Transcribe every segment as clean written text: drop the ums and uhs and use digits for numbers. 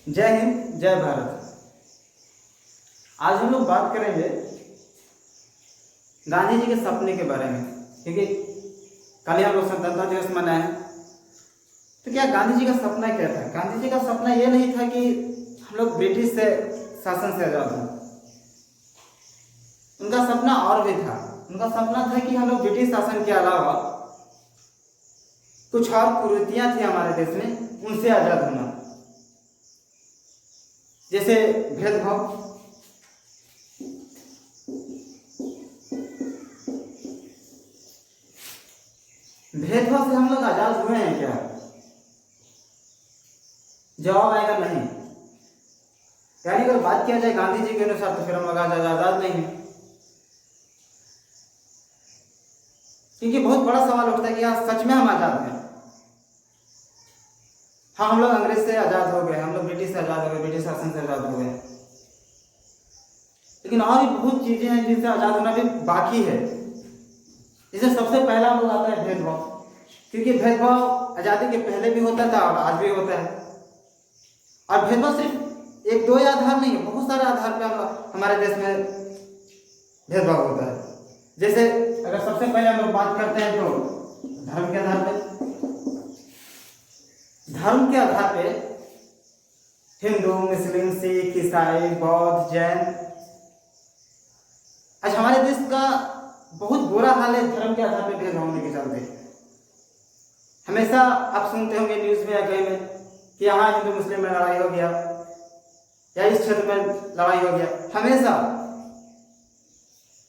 जय हिंद, जय भारत। आज हम लोग बात करेंगे गांधी जी के सपने के बारे में, क्योंकि कल ही हम लोग स्वतंत्रता दिवस मनाए। तो क्या गांधी जी का सपना क्या था? गांधी जी का सपना ये नहीं था कि हम लोग ब्रिटिश से शासन से आजाद हों। उनका सपना और भी था। उनका सपना था कि हम लोग ब्रिटिश शासन के अलावा कुछ और कुरीतियां थी हमारे देश में, उनसे आजाद होना। जैसे भेदभाव, भेदभाव से हम लोग आजाद हुए हैं क्या? जवाब आएगा नहीं। यानी अगर बात किया जाए गांधी जी के अनुसार तो फिर हम लोग आजाद नहीं हैं। क्योंकि बहुत बड़ा सवाल उठता है कि यार सच में हम आजाद हैं? हाँ, हम लोग अंग्रेज से आजाद हो गए, हम लोग ब्रिटिश से आजाद हो गए, ब्रिटिश शासन से आजाद हो गए, लेकिन और भी बहुत चीजें हैं जिनसे आजाद होना भी बाकी है। इससे सबसे पहला हम लोग आता है भेदभाव, क्योंकि भेदभाव आजादी के पहले भी होता था और आज भी होता है। और भेदभाव सिर्फ एक दो आधार नहीं है, बहुत सारे आधार पे हम हमारे देश में भेदभाव होता है। जैसे अगर सबसे पहले हम लोग बात करते हैं तो धर्म के आधार पे, धर्म के आधार पे हिंदू, मुस्लिम, सिख, ईसाई, बौद्ध, जैन। आज हमारे देश का बहुत बुरा हाल है धर्म के आधार पे भेदभाव होने के चलते। हमेशा आप सुनते होंगे न्यूज में या कहीं में कि यहाँ हिंदू मुस्लिम में लड़ाई हो गया या इस क्षेत्र में लड़ाई हो गया, हमेशा।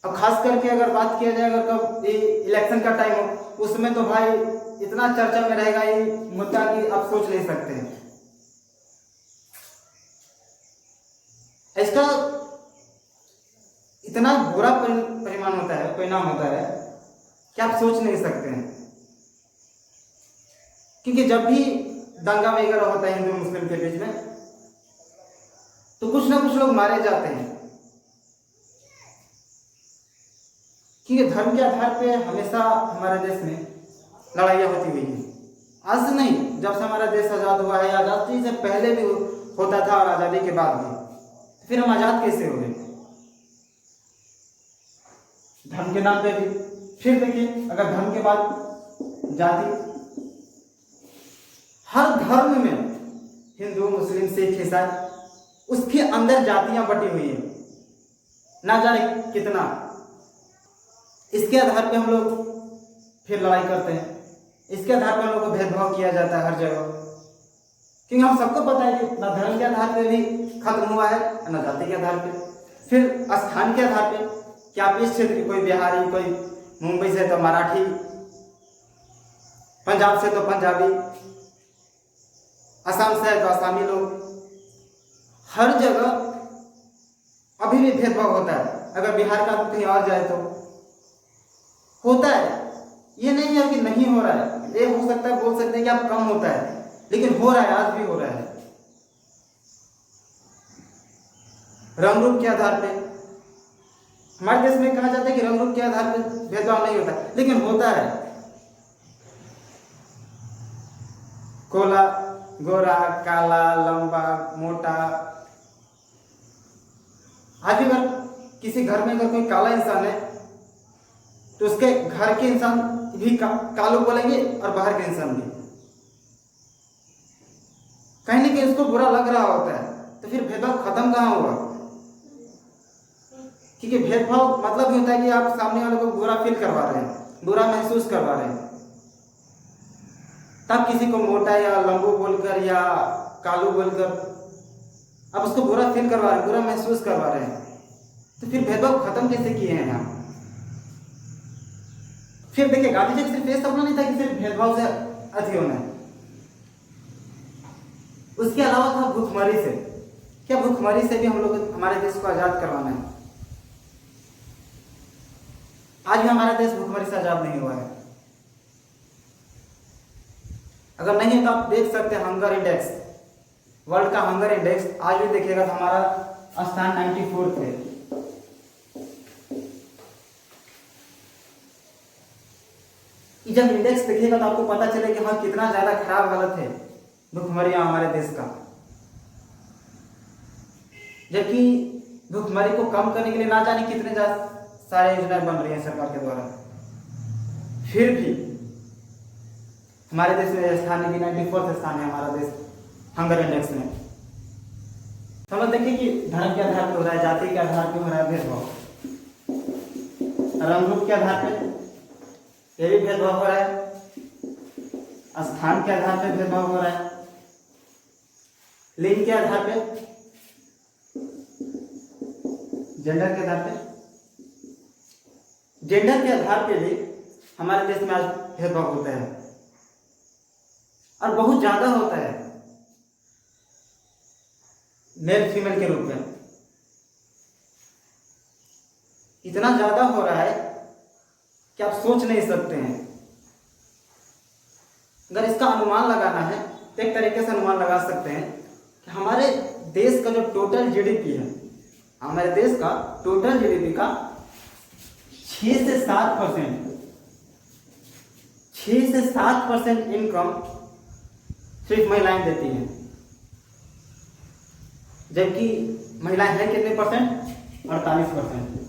अब खास करके अगर बात किया जाए, अगर कब इलेक्शन का टाइम हो, उसमें तो भाई इतना चर्चा में रहेगा ये मुद्दा कि आप सोच नहीं सकते हैं। इसका इतना बुरा परिणाम होता है कि आप सोच नहीं सकते हैं। क्योंकि जब भी दंगा वगैरह होता है हिंदू मुस्लिम के बीच में, तो कुछ ना कुछ लोग मारे जाते हैं। क्योंकि धर्म के आधार पे हमेशा हमारे देश में लड़ाइयाँ होती हुई हैं। आज से नहीं, जब से हमारा देश आजाद हुआ है, आजादी से पहले भी होता था और आजादी के बाद भी, तो फिर हम आजाद कैसे हो गए? धर्म के नाम पे भी। फिर देखिए, अगर धर्म के बाद जाति, हर धर्म में हिंदू, मुस्लिम, सिख, ईसाई, उसके अंदर जातियां बटी हुई हैं, ना जाने कितना। इसके आधार पे हम लोग फिर लड़ाई करते हैं, इसके आधार पर हम लोग को भेदभाव किया जाता है हर जगह। क्योंकि हम सबको पता है कि ना धर्म के आधार पे भी खत्म हुआ है, ना जाति के आधार पे। फिर स्थान के आधार पे कि आप इस क्षेत्र के, कोई बिहारी, कोई मुंबई से तो मराठी, पंजाब से तो पंजाबी, असम से है तो आसामी लोग। हर जगह अभी भी भेदभाव होता है। अगर बिहार का कहीं और जाए तो होता है। ये नहीं है कि नहीं हो रहा है, ये हो सकता है, बोल सकते हैं कि आप कम होता है, लेकिन हो रहा है, आज भी हो रहा है। रंग रूप के आधार पे हमारे देश में कहा जाता है कि रंग रूप के आधार पे भेदभाव नहीं होता, लेकिन होता है। गोरा, काला, लंबा, मोटा। आज भी अगर किसी घर में अगर कोई काला इंसान है तो उसके घर के इंसान भी कालू बोलेंगे और बाहर के इंसान भी। कहीं ना कहीं उसको बुरा लग रहा होता है, तो फिर भेदभाव खत्म कहाँ हुआ? क्योंकि भेदभाव मतलब ही होता है कि आप सामने वाले को बुरा फील करवा रहे हैं, बुरा महसूस करवा रहे हैं। तब किसी को मोटा या लंबू बोलकर या कालू बोलकर आप उसको बुरा फील करवा रहे हैं, बुरा महसूस करवा रहे हैं, तो फिर भेदभाव खत्म कैसे किए हैं यहाँ? फिर देखिए, गांधी जी का सिर्फ ये सपना नहीं था कि सिर्फ भेदभाव से अति होना है, उसके अलावा था भूखमरी से। क्या भूखमरी से भी हम लोग हमारे देश को आजाद करवाना है? आज भी हमारा देश भूखमरी से आजाद नहीं हुआ है। अगर नहीं है तो आप देख सकते हैं हंगर इंडेक्स, वर्ल्ड का हंगर इंडेक्स आज भी देखिएगा तो हमारा स्थान 94 है। जब इंडेक्स देखिएगा तो आपको पता चलेगा कि हाँ, कितना ज्यादा खराब हालत है भूखमरी हमारे देश का। जबकि भुखमरी को कम करने के लिए ना जाने कितने सारे योजनाएं बन रही हैं सरकार के द्वारा, फिर भी हमारे देश में स्थान की 94th स्थान है हमारा देश हंगर इंडेक्स में। हम लोग देखिए कि धर्म के आधार पर हो रहा है, जाति के आधार पर हो रहा है भेदभाव, रंग रूप के आधार पर ये भी भेदभाव हो रहा है, स्थान के आधार पर भेदभाव हो रहा है, लिंग के आधार पे, जेंडर के आधार पे, जेंडर के आधार पे भी हमारे देश में आज भेदभाव होता है और बहुत ज्यादा होता है मेल फीमेल के रूप में। इतना ज्यादा हो रहा है कि आप सोच नहीं सकते हैं। अगर इसका अनुमान लगाना है तो एक तरीके से अनुमान लगा सकते हैं कि हमारे देश का जो टोटल जीडीपी है, हमारे देश का टोटल जीडीपी का 6 से 7% इनकम सिर्फ महिलाएं देती हैं, जबकि महिलाएं हैं कितने परसेंट? 48%।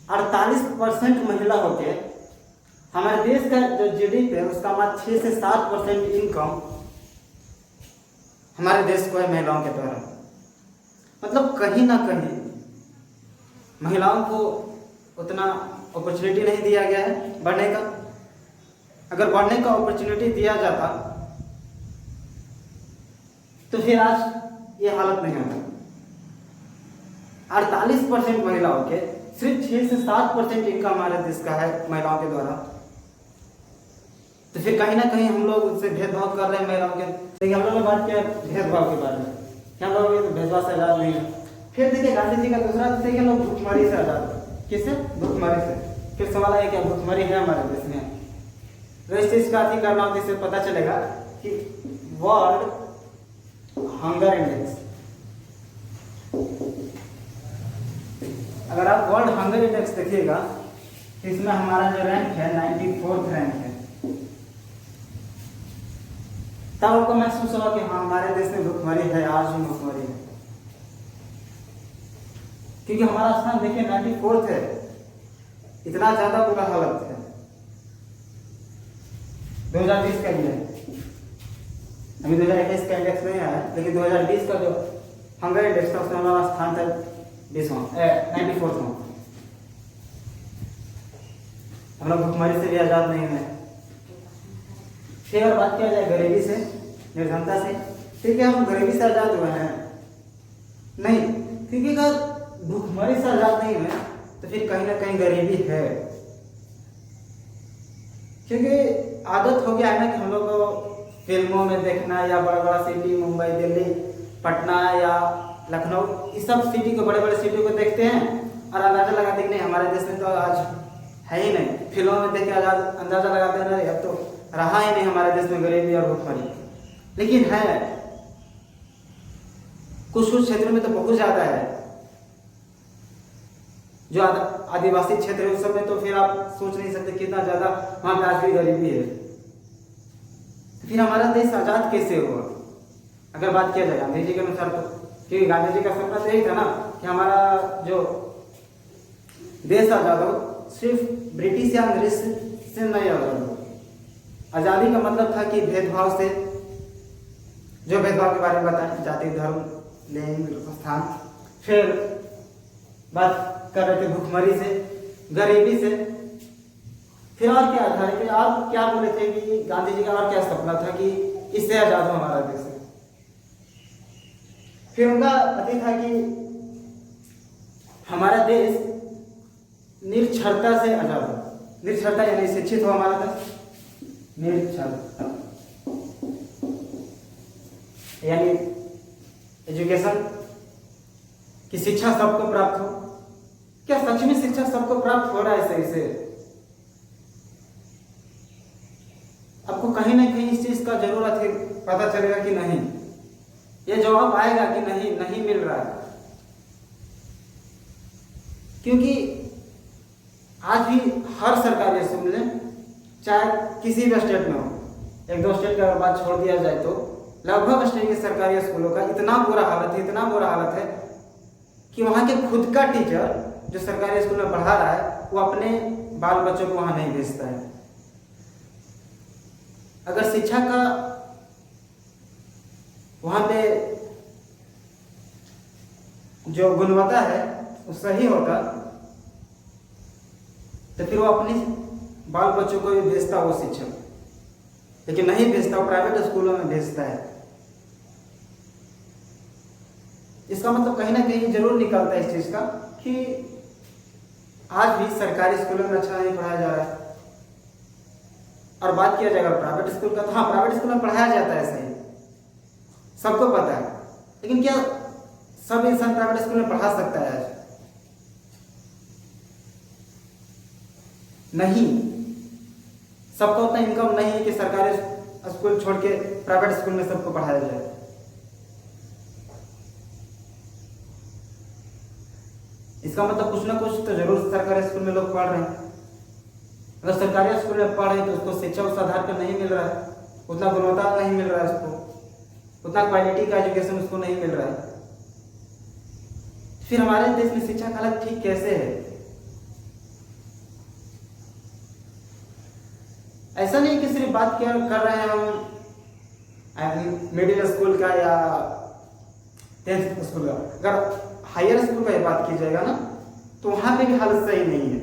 48% महिला होके हमारे देश का जो जीडीपी है उसका मात्र 6 से 7% इनकम हमारे देश को है महिलाओं के द्वारा। मतलब कहीं ना कहीं महिलाओं को उतना अपॉर्चुनिटी नहीं दिया गया है बढ़ने का। अगर बढ़ने का अपॉर्चुनिटी दिया जाता तो फिर आज ये हालत नहीं होता। 48% महिलाओं के सिर्फ 6 से 7% इनकम हमारे देश का है महिलाओं के द्वारा, तो फिर कहीं ना कहीं हम लोग उससे भेदभाव कर रहे हैं महिलाओं के। देखिए हम लोग ने बात किया भेदभाव के बारे में, क्या हम लोग ये भेदभाव से आजाद नहीं है। फिर देखिए गांधी जी का दूसरा देखिए लोग भुखमरी से आजाद, किससे? भुखमरी से। फिर सवाल है क्या भुखमरी है हमारे देश में? तो इस चीज का अधिक करना होता है, इससे पता चलेगा कि वर्ल्ड हंगर इंडेक्स, अगर आप वर्ल्ड हंगर इंडेक्स देखिएगा तो इसमें हमारा जो रैंक है 94th रैंक है। तब आपको महसूस होगा कि हाँ हमारे देश में भुखमरी है, आज भी भुखमरी है, क्योंकि हमारा स्थान देखिए 94th है। इतना ज्यादा बुरा हालत है 2020 का लिए, अभी 2021 का इंडेक्स नहीं आया, लेकिन 2020 का जो हंगर इंडेक्स था उसमें हमारा स्थान था 94वां। हम लोग भुखमरी से भी आजाद नहीं है। फिर अगर बात किया जाए गरीबी से, निर्धनता से, ठीक है हम गरीबी से आजाद हुए हैं नहीं, क्योंकि अगर भुखमरी से आजाद नहीं है तो फिर कहीं ना कहीं गरीबी है, क्योंकि आदत हो गया है ना कि हम लोग को फिल्मों में देखना या बड़ा बड़ा सिटी मुंबई दिल्ली पटना या लखनऊ, इस सब सिटी को, बड़े बड़े सिटी को देखते हैं और अंदाजा लगाते हैं कि नहीं हमारे देश में तो आज है ही नहीं। फिल्मों में देख के अंदाजा लगाते हैं अब तो रहा ही नहीं हमारे देश में गरीबी और भुखमरी, लेकिन है कुछ कुछ क्षेत्रों में तो बहुत ज्यादा है। जो आदिवासी क्षेत्र है उस सब में तो फिर आप सोच नहीं सकते कितना ज्यादा वहां पे आज भी गरीबी है। तो फिर हमारा देश आजाद कैसे हुआ? अगर बात किया जाए गांधी जी के अनुसार तो, क्योंकि गांधी जी का सपना तो यही था ना कि हमारा जो देश आजाद हो, सिर्फ ब्रिटिश या अंग्रेज से नहीं आजाद हो। आजादी का मतलब था कि भेदभाव से, जो भेदभाव के बारे में बताएं, जाति धर्म लिंग स्थान, फिर बात कर रहे थे भुखमरी से, गरीबी से, फिर और क्या था कि आप क्या बोले थे कि गांधी जी का और क्या सपना था कि इससे आजाद हो हमारा देश। फिर उनका अति था कि हमारा देश निरक्षरता से आजाद हो। निरक्षरता यानी शिक्षित हो हमारा देश, निरक्षरता यानी एजुकेशन की शिक्षा सबको प्राप्त हो। क्या सच में शिक्षा सबको प्राप्त हो रहा है सही से? आपको कहीं ना कहीं इस चीज का जरूरत है, पता चलेगा कि नहीं, ये जवाब आएगा कि नहीं, नहीं मिल रहा है। क्योंकि आज भी हर सरकारी स्कूल में, चाहे किसी भी स्टेट में हो, एक दो स्टेट की अगर बात छोड़ दिया जाए तो लगभग स्टेट के सरकारी स्कूलों का इतना बुरा हालत है, इतना बुरा हालत है कि वहाँ के खुद का टीचर जो सरकारी स्कूल में पढ़ा रहा है वो अपने बाल बच्चों को वहाँ नहीं भेजता है। अगर शिक्षा का वहाँ पे जो गुणवत्ता है वो सही होता तो फिर वो अपनी बाल बच्चों को भी भेजता वो शिक्षक, लेकिन नहीं भेजता, प्राइवेट स्कूलों में भेजता है। इसका मतलब कहीं ना कहीं जरूर निकलता है इस चीज का कि आज भी सरकारी स्कूलों में अच्छा नहीं पढ़ाया जा रहा है। और बात किया जाएगा प्राइवेट स्कूल का, तो हाँ प्राइवेट स्कूल में पढ़ाया जाता है सही, सबको पता है, लेकिन क्या सब इंसान प्राइवेट स्कूल में पढ़ा सकता है आज? नहीं, सबको उतना इनकम नहीं है कि सरकारी स्कूल छोड़ के प्राइवेट स्कूल में सबको पढ़ाया जाए। इसका मतलब कुछ ना कुछ तो जरूर सरकारी स्कूल में लोग पढ़ रहे हैं। अगर सरकारी स्कूल में पढ़ रहे हैं तो उसको शिक्षा उस आधार पर नहीं मिल रहा है, उतना गुणवत्ता नहीं मिल रहा है, उसको उतना क्वालिटी का एजुकेशन उसको नहीं मिल रहा है। फिर हमारे देश में शिक्षा का हालत ठीक कैसे है? ऐसा नहीं कि सिर्फ बात कर रहे हैं हम मिडिल स्कूल का या 10th स्कूल का। अगर हायर स्कूल का बात की जाएगा ना तो वहां पे भी हालत सही नहीं है।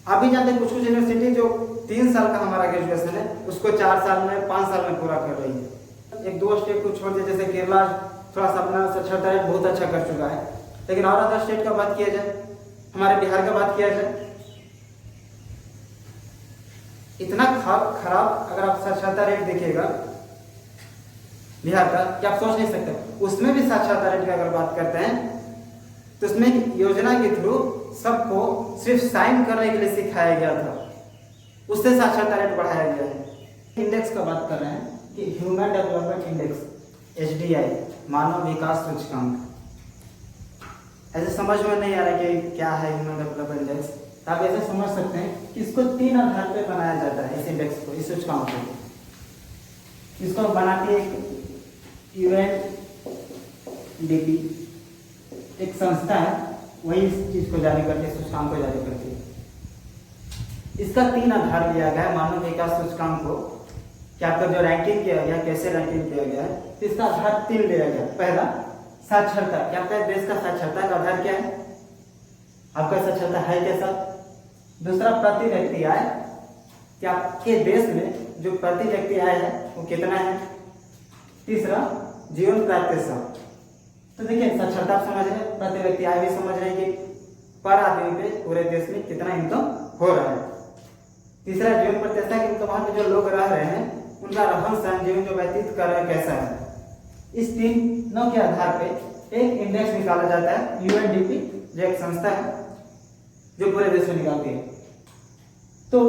आप भी जानते हैं कुछ कुछ यूनिवर्सिटी जो 3 साल का हमारा ग्रेजुएशन है उसको 4 साल में 5 साल में पूरा कर रही है। 1-2 स्टेट को छोड़ दिया, जैसे केरला थोड़ा सा अपना साक्षरता रेट बहुत अच्छा कर चुका है, लेकिन और अदर स्टेट का बात किया जाए, हमारे बिहार का बात किया जाए, इतना खराब अगर आप साक्षरता रेट देखिएगा बिहार का कि आप सोच नहीं सकते। उसमें भी साक्षरता रेट की अगर बात करते हैं तो उसमें योजना के थ्रू सबको सिर्फ साइन करने के लिए सिखाया गया था, उससे साक्षरता रेट बढ़ाया गया है। इंडेक्स का बात कर रहे हैं कि ह्यूमन डेवलपमेंट इंडेक्स HDI, मानव विकास सूचकांक। ऐसे समझ में नहीं आ रहा कि क्या है ह्यूमन डेवलपमेंट इंडेक्स, तो आप ऐसे समझ सकते हैं कि इसको 3 आधार पर बनाया जाता है। इस इंडेक्स को, इस सूचकांक को, इसको बनाती है UNDP, एक संस्था है, वही इस चीज को जारी करती है, सूचकांक को जारी करती है। इसका 3 आधार दिया गया है मानव विकास सूचकांक को, कि आपका जो रैंकिंग किया गया, कैसे रैंकिंग किया गया है, तो इसका आधार 3 दिया गया। पहला साक्षरता, क्या आपका देश का साक्षरता का आधार क्या है, आपका साक्षरता है कैसा। दूसरा प्रति व्यक्ति आय, कि आपके देश में जो प्रति व्यक्ति आय है वो कितना है। तीसरा जीवन प्राप्यता, तो देखिए साक्षरता आप समझ रहे हैं, प्रति व्यक्ति आय भी समझ रहे हैं कि पर आदमी पे पूरे देश में कितना इनकम हो रहा है। तीसरा जीवन प्राप्यता, कि वहां पे जो लोग रह रहे हैं उनका रहन सहन, जीवन जो व्यतीत कर रहे हैं कैसा है। इस तीनों के आधार पे एक इंडेक्स निकाला जाता है, UNDP जो एक संस्था है जो पूरे देश में निकालती है। तो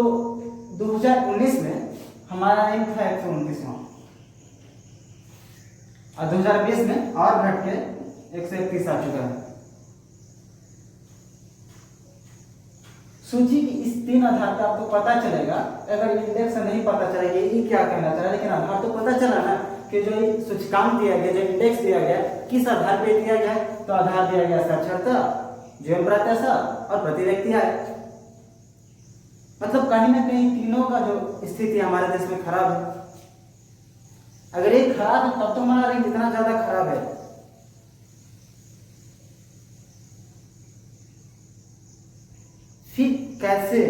2019 में हमारा रैंक था 129वां और 2020 में और घट के 131 आ चुका है। सूची की इस 3 आधार पर आपको पता चलेगा। अगर इंडेक्स से नहीं पता चलेगा ये क्या कहना चाह रहा है, लेकिन आधार तो पता चला ना कि जो सूचकांक दिया गया, जो इंडेक्स दिया गया, किस आधार पे दिया गया है। तो आधार दिया गया साक्षरता, जीवन प्राप्यता और प्रति व्यक्ति आय। मतलब कहीं ना कहीं तीनों का जो स्थिति हमारे देश में खराब है। अगर ये खराब है तब तो हमारा रैंक इतना ज्यादा खराब है। फिर कैसे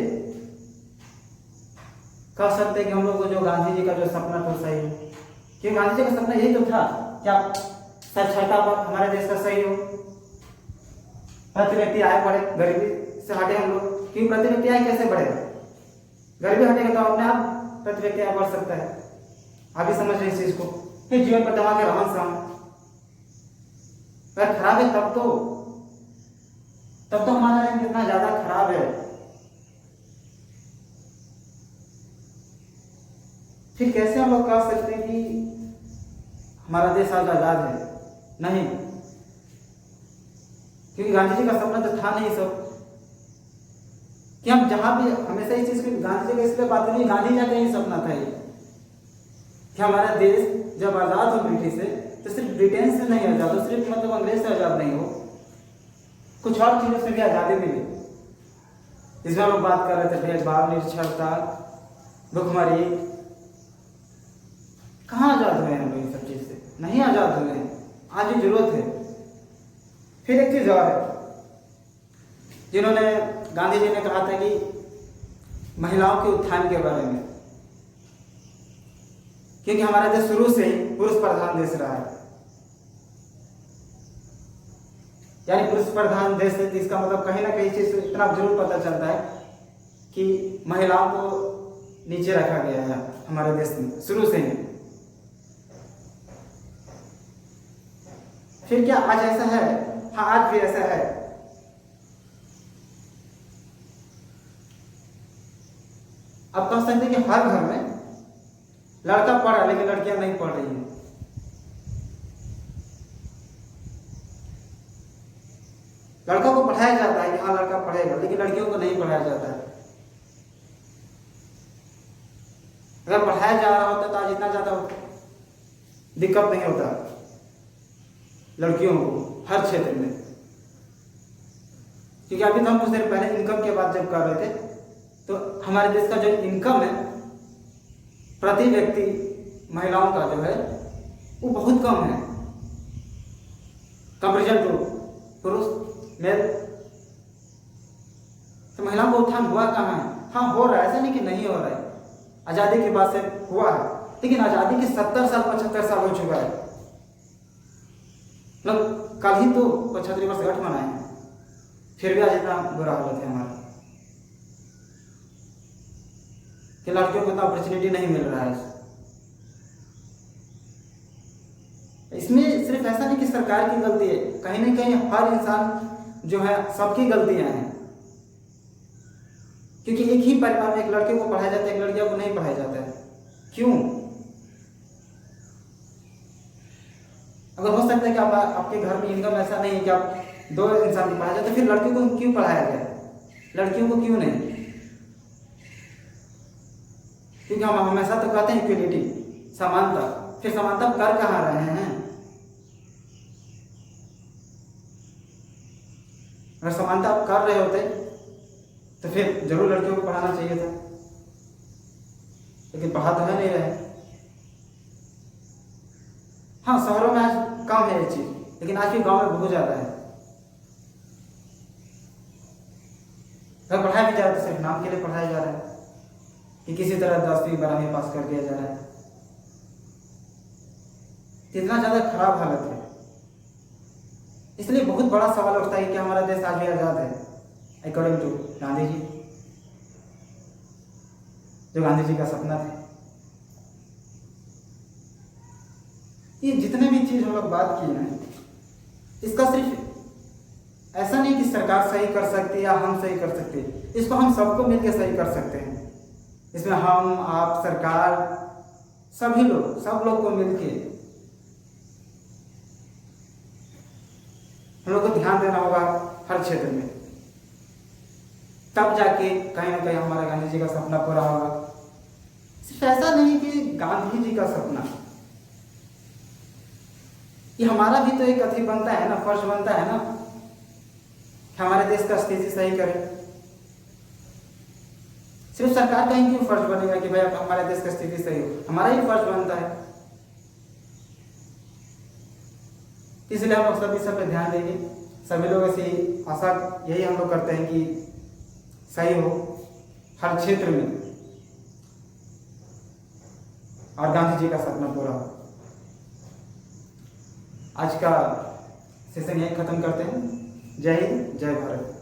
कह सकते हैं कि हम लोग को जो गांधी जी का जो सपना था सही हो, क्योंकि गांधी जी का सपना यही तो था कि आप साक्षरता पर हमारे देश का सही हो, प्रति व्यक्ति आय बढ़े, गरीबी से हटे हम लोग। क्योंकि प्रति व्यक्ति आय कैसे बढ़ेगा, गरीबी हटेगा तो अपने आप प्रति व्यक्ति आय बढ़ सकता है। आप भी समझ रहे इस चीज को। फिर जीवन पर दवा के रहन सहन अगर खराब है तब तो हमारा रैंक इतना ज्यादा खराब है। फिर कैसे हम लोग कह सकते हैं कि हमारा देश आज आजाद है? नहीं, क्योंकि गांधी जी का सपना तो था नहीं सब कि हम जहां भी हमेशा इस चीज की गांधी जी का इसलिए बात नहीं, गांधी जी का ही सपना था ये कि हमारा देश जब आज़ाद हो ब्रिटिश से, तो सिर्फ ब्रिटेन से नहीं आज़ाद हो, सिर्फ मतलब अंग्रेज से आज़ाद नहीं हो, कुछ और चीज़ों से भी आज़ादी मिली। इसमें लोग बात कर रहे थे भेदभाव, निरक्षरता, भुखमरी। कहाँ आज़ाद हुए हैं हम लोग इन सब चीज़ से? नहीं आज़ाद हुए हैं, आज भी जरूरत है। फिर एक चीज़ और है, जिन्होंने गांधी जी ने कहा था कि महिलाओं के उत्थान के बारे में, क्योंकि हमारा देश शुरू से ही पुरुष प्रधान देश रहा है। यानी पुरुष प्रधान देश है, तो इसका मतलब कहीं ना कहीं चीज इतना जरूर पता चलता है कि महिलाओं को नीचे रखा गया है हमारे देश में शुरू से ही। फिर क्या आज ऐसा है? हाँ, आज भी ऐसा है। अब कह सकते हैं कि हर घर में लड़का पढ़ रहा है लेकिन लड़कियां नहीं पढ़ रही हैं। लड़कों को पढ़ाया जाता है कि हाँ लड़का पढ़ेगा, लेकिन लड़कियों को नहीं पढ़ाया जाता है। अगर पढ़ाया जा रहा होता तो आज इतना ज्यादा दिक्कत नहीं होता लड़कियों को हर क्षेत्र में। क्योंकि अभी तो हम कुछ देर पहले इनकम की बात जब कर रहे थे, तो हमारे देश का जो इनकम है प्रति व्यक्ति महिलाओं का जो है वो बहुत कम है कंपेरिजन टू पुरुष मेल। तो महिलाओं का उत्थान हुआ कहाँ है? हाँ, हो रहा है, ऐसा नहीं कि नहीं हो रहा है। आज़ादी के बाद से हुआ है, लेकिन आज़ादी के 70 साल 75 साल हो चुका है। मतलब कल ही तो 75 वर्षगांठ मनाए हैं, फिर भी आज इतना बुरा हालत है हमारा कि लड़कियों को इतना अपॉर्चुनिटी नहीं मिल रहा है। इसमें सिर्फ ऐसा नहीं कि सरकार की गलती है, कहीं ना कहीं हर इंसान जो है सबकी गलतियां हैं। क्योंकि एक ही परिवार में एक लड़के को पढ़ाया जाता है, एक लड़कियों को नहीं पढ़ाया जाता है। क्यों? अगर हो सकता है कि आपके घर में इनकम ऐसा नहीं है कि आप 2 इंसान को पढ़ाया जाए, तो फिर लड़कियों को क्यों पढ़ाया गया, लड़कियों को क्यों नहीं? क्योंकि हम हमेशा तो कहते हैं इक्वलिटी, समानता। फिर समानता कर कहाँ रहे हैं? अगर समानता आप कर रहे होते तो फिर जरूर लड़कियों को पढ़ाना चाहिए था, लेकिन पढ़ा तो है नहीं रहे। हाँ, शहरों में आज कम है ये चीज, लेकिन आज भी गांव में बहुत ज्यादा है। अगर पढ़ाया भी जा रहा है तो सिर्फ नाम के लिए पढ़ाया जा रहा है कि किसी तरह 10वीं 12वीं पास कर दिया जा रहा है। इतना ज्यादा खराब हालत है। इसलिए बहुत बड़ा सवाल उठता है कि हमारा देश आज भी आजाद है अकॉर्डिंग टू गांधी जी, जो गांधी जी का सपना था। ये जितने भी चीज हम लोग बात की ना, इसका सिर्फ ऐसा नहीं कि सरकार सही कर सकती है या हम सही कर सकते हैं, इसको हम सबको मिलकर सही कर सकते हैं। इसमें हम, आप, सरकार, सभी लोग, सब लोग को मिलके हम लोग को ध्यान देना होगा हर क्षेत्र में, तब जाके कहीं ना कहीं हमारा गांधी जी का सपना पूरा होगा। सिर्फ ऐसा नहीं कि गांधी जी का सपना, ये हमारा भी तो एक अथी बनता है ना, फर्ज बनता है ना कि हमारे देश का स्थिति सही करे। सिर्फ सरकार का ही क्यों फर्ज बनेगा कि भाई अब हमारे देश का स्थिति सही हो? हमारा ही फर्ज बनता है। इसलिए हम लोग सभी सब पे ध्यान देंगे। सभी लोगों से आशा यही हम लोग करते हैं कि सही हो हर क्षेत्र में और गांधी जी का सपना पूरा हो। आज का सेशन यही खत्म करते हैं। जय हिंद, जय भारत।